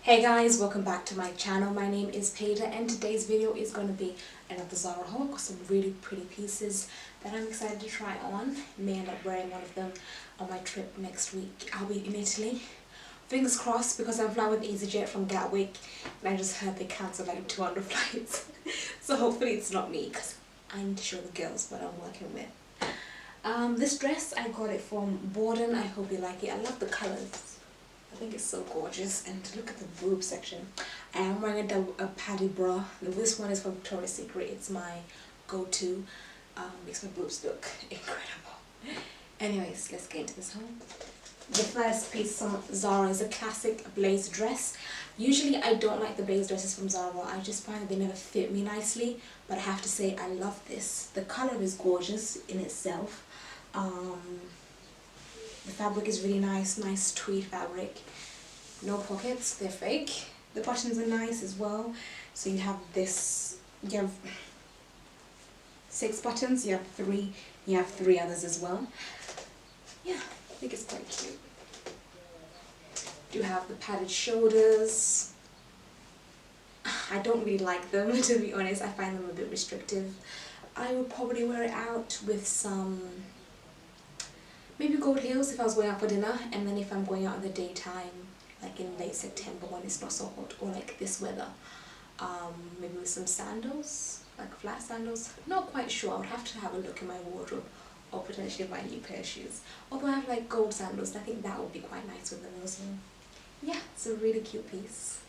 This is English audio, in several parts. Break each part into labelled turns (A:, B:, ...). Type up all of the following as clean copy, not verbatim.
A: Hey guys, welcome back to my channel. My name is Payda and today's video is going to be another Zara haul. Got some really pretty pieces that I'm excited to try on. May end up wearing one of them on my trip next week. I'll be in Italy. Fingers crossed, because I'm flying with EasyJet from Gatwick and I just heard they cancelled like 200 flights. So hopefully it's not me, because I need to show the girls what I'm working with. This dress, I got it from Boden. I hope you like it. I love the colours. I think it's so gorgeous, and look at the boob section. I am wearing a padded bra. This one is from Victoria's Secret. It's my go-to. Makes my boobs look incredible. Anyways, let's get into this haul. The first piece from Zara is a classic blaze dress. Usually I don't like the blaze dresses from Zara. I just find that they never fit me nicely, but I have to say I love this. The colour is gorgeous in itself. The fabric is really nice tweed fabric. No pockets, they're fake. The buttons are nice as well. So you have this, you have 6 buttons, you have 3 others as well. Yeah, I think it's quite cute. You have the padded shoulders. I don't really like them, to be honest. I find them a bit restrictive. I would probably wear it out with some maybe gold heels if I was going out for dinner, and then if I'm going out in the daytime, like in late September when it's not so hot, or like this weather, maybe with some sandals, like flat sandals. Not quite sure. I would have to have a look in my wardrobe, or potentially buy a new pair of shoes. Although I have like gold sandals, I think that would be quite nice with them as well. Yeah, it's a really cute piece.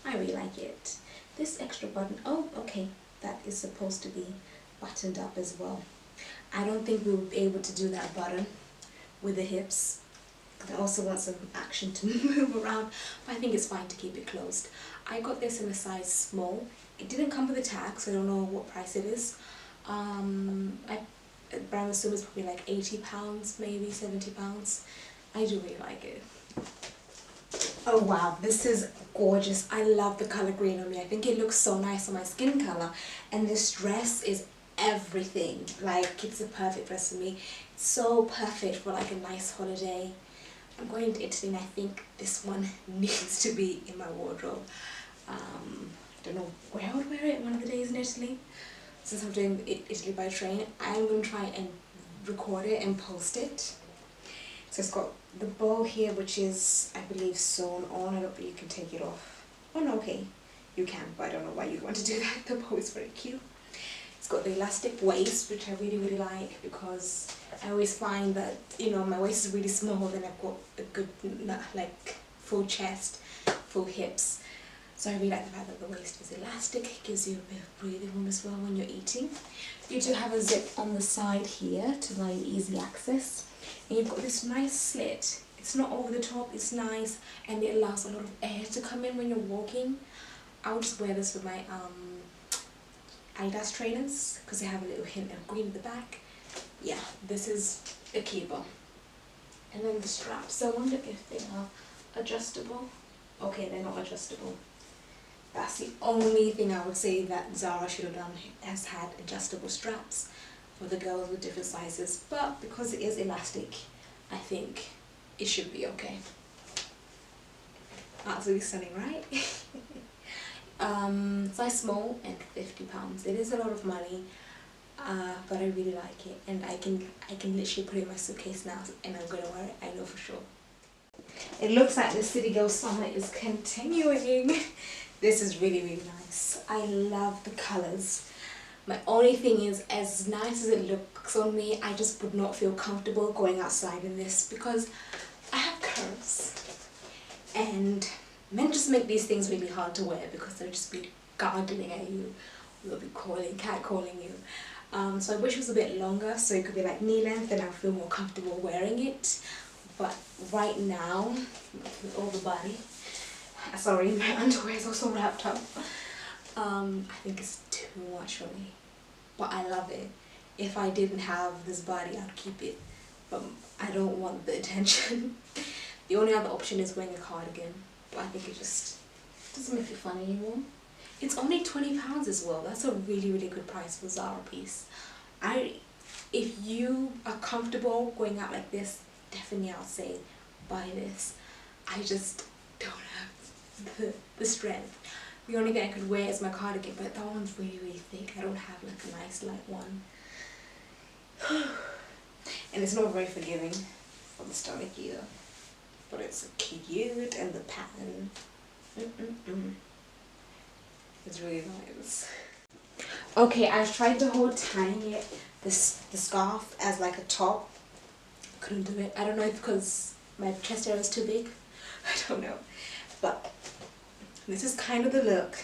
A: I really like it. This extra button, oh okay, that is supposed to be buttoned up as well. I don't think we will be able to do that button with the hips, because I also want some action to move around, but I think it's fine to keep it closed. I got this in a size small. It didn't come with a tag, so I don't know what price it is. But I'm assuming it's probably like £80, maybe £70. I do really like it. Oh wow, this is gorgeous. I love the color green on me. I think it looks so nice on my skin color, and this dress is everything. Like, it's a perfect dress for me. It's so perfect for like a nice holiday. I'm going to Italy and I think this one needs to be in my wardrobe. I don't know where I would wear it one of the days in Italy. Since I'm doing Italy by train, I'm going to try and record it and post it. So it's got the bow here, which is, I believe, sewn on. I don't think you can take it off. Oh no, okay, you can, but I don't know why you'd want to do that. The bow is very cute. It's got the elastic waist, which I really like, because I always find that, you know, my waist is really small, then I've got a good, like, full chest, full hips. So I really like the fact that the waist is elastic. It gives you a bit of breathing room as well when you're eating. You do have a zip on the side here to allow you easy access. And you've got this nice slit. It's not over the top, it's nice, and it allows a lot of air to come in when you're walking. I would just wear this with my Adidas trainers, because they have a little hint of green at the back. Yeah, this is a keeper. And then the straps, I wonder if they are adjustable. Okay, they're not adjustable. That's the only thing I would say that Zara should have done, has had adjustable straps for the girls with different sizes, but because it is elastic, I think it should be okay. Absolutely stunning, right? Size small and £50. It is a lot of money, but I really like it, and I can literally put it in my suitcase now, and I'm gonna wear it. I know for sure. It looks like the City Girl summer is continuing. This is really nice. I love the colors. My only thing is, as nice as it looks on me, I just would not feel comfortable going outside in this, because I have curves, and men just make these things really hard to wear because they'll just be gargling at you, they'll be catcalling you. So I wish it was a bit longer, so it could be like knee length, and I feel more comfortable wearing it. But right now, with all the body, sorry, my underwear is also wrapped up. I think it's too much for me, but I love it. If I didn't have this body, I'd keep it, but I don't want the attention. The only other option is wearing a cardigan, but I think it just doesn't make it fun anymore. It's only £20 as well. That's a really good price for a Zara piece. If you are comfortable going out like this, definitely I'll say buy this. I just don't the strength. The only thing I could wear is my cardigan, but that one's really, really thick. I don't have like a nice light one. And it's not very forgiving for the stomach either. But it's cute, and the pattern. It's really nice. Okay, I tried the whole tying it, the scarf as like a top. Couldn't do it. I don't know if because my chest area is too big. I don't know. But this is kind of the look.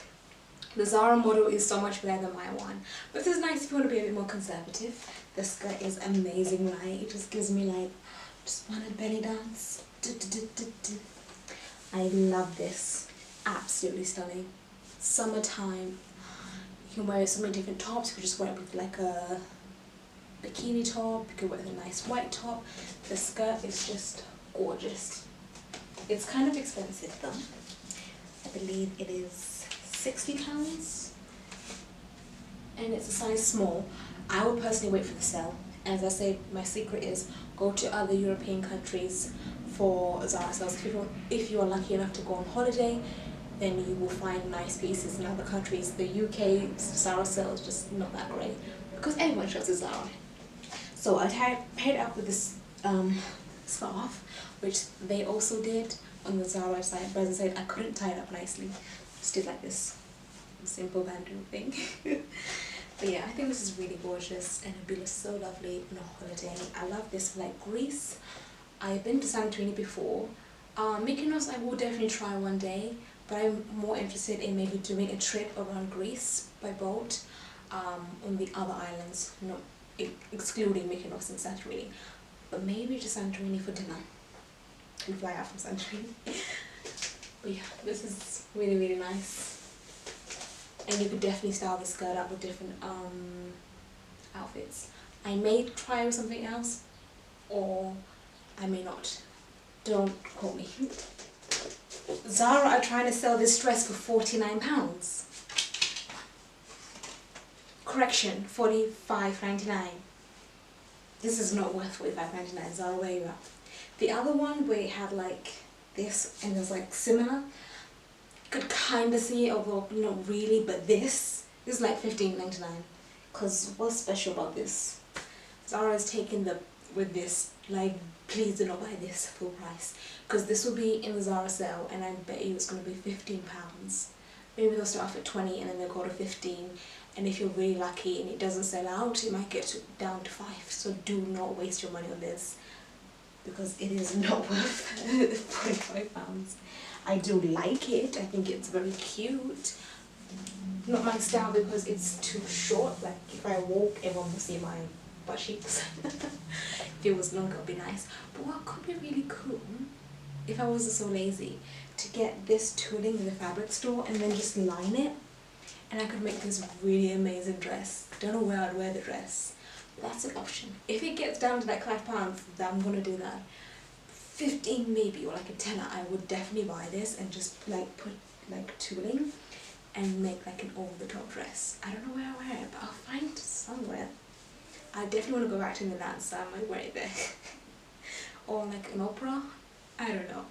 A: The Zara model is so much better than my one. But this is nice if you want to be a bit more conservative. The skirt is amazing, right? It just gives me like, just want a belly dance. I love this. Absolutely stunning. Summertime. You can wear so many different tops. You could just wear it with like a bikini top. You could wear it with a nice white top. The skirt is just gorgeous. It's kind of expensive though. I believe it is £60. And it's a size small. I would personally wait for the sale. As I say, my secret is go to other European countries for Zara sales. If you are lucky enough to go on holiday, then you will find nice pieces in other countries. The UK Zara sale is just not that great because everyone shows a Zara. So I paired up with this scarf, which they also did on the Zara website, but as I said, I couldn't tie it up nicely. Just did like this simple bandeau thing. But yeah, I think this is really gorgeous and it'd be so lovely on a holiday. I love this like Greece. I've been to Santorini before. Mykonos I will definitely try one day, but I'm more interested in maybe doing a trip around Greece by boat on the other islands, not excluding Mykonos and Santorini, but maybe just Santorini for dinner and fly out from Santorini. But yeah, this is really, really nice. And you could definitely style this skirt up with different outfits. I may try with something else, or I may not. Don't quote me. Zara are trying to sell this dress for £49. Correction, $45.99. This is not worth $45.99. Zara, where you at? The other one where it had like this and it was like similar, could kind of see it, although not really, but this is like $15.99. Because what's special about this? Zara has taken with this, like, please do not buy this full price, because this will be in the Zara sale and I bet you it's going to be £15. Maybe they'll start off at 20 and then they'll go to 15, and if you're really lucky and it doesn't sell out, it might get down to 5. So do not waste your money on this, because it is not worth £45. I do like it. I think it's very cute. Not my style because it's too short. Like if I walk, everyone will see my butt cheeks. If it was longer, it would be nice. But what could be really cool, if I wasn't so lazy, to get this tooling in the fabric store and then just line it, and I could make this really amazing dress. Don't know where I'd wear the dress. But that's an option. If it gets down to like £5, then I'm gonna do that. 15 maybe, or like a tenner, I would definitely buy this and just like put like tooling and make like an over-the-top dress. I don't know where I'll wear it, but I'll find somewhere. I definitely want to go back to Milan, so I might wear it there. Or like an opera, I don't know.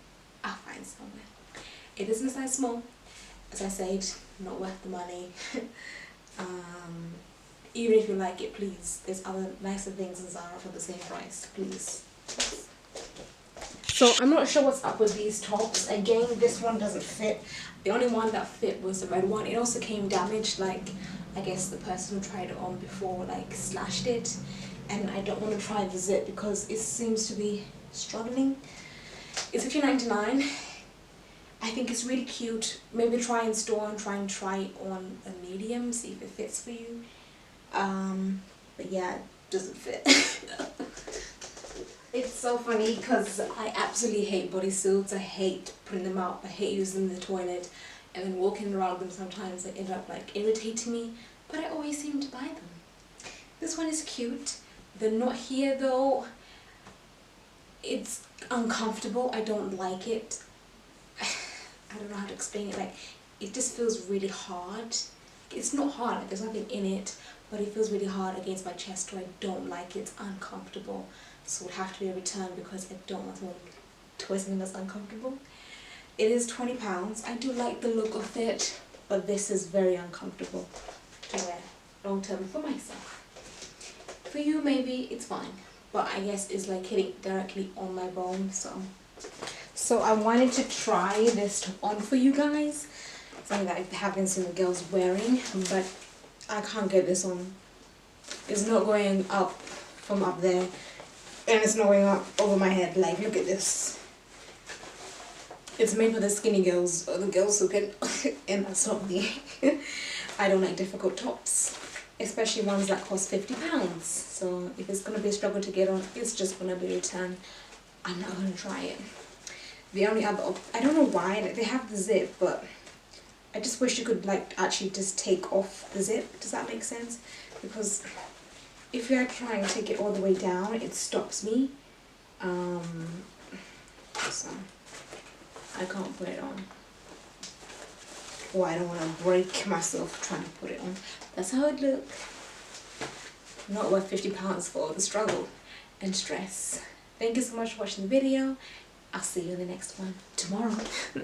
A: I'll find somewhere. It is in a size small. As I said, not worth the money. Even if you like it, please, there's other nicer things in Zara for the same price, please. So I'm not sure what's up with these tops. Again, this one doesn't fit. The only one that fit was the red one. It also came damaged, like I guess the person who tried it on before like slashed it, and I don't want to try the zip because it seems to be struggling. It's $15.99. I think it's really cute. Maybe try in store and try it on a medium, see if it fits for you. But yeah, it doesn't fit. It's so funny because I absolutely hate bodysuits. I hate putting them out. I hate using them in the toilet and then walking around them. Sometimes they end up like irritating me, but I always seem to buy them. This one is cute. The knot here though, it's uncomfortable. I don't like it. I don't know how to explain it. Like, it just feels really hard. It's not hard, like, there's nothing in it, but it feels really hard against my chest, so I don't like it. It's uncomfortable. So it would have to be a return because I don't want to wear something that's uncomfortable. It is £20. I do like the look of it, but this is very uncomfortable to wear long term for myself. For you maybe it's fine, but I guess it's like hitting directly on my bone. So I wanted to try this on for you guys, something that I haven't seen the girls wearing, but I can't get this on. It's not going up from up there, and it's not going up over my head. Like, look at this. It's made for the skinny girls, or the girls who can, and that's not me. I don't like difficult tops, especially ones that cost £50. So if it's going to be a struggle to get on, it's just going to be returned. I'm not going to try it. The only other, I don't know why, they have the zip, but I just wish you could like actually just take off the zip. Does that make sense? Because if you're trying to take it all the way down, it stops me. So I can't put it on. Or I don't want to break myself trying to put it on. That's how it looks. Not worth £50 for all the struggle and stress. Thank you so much for watching the video. I'll see you in the next one tomorrow.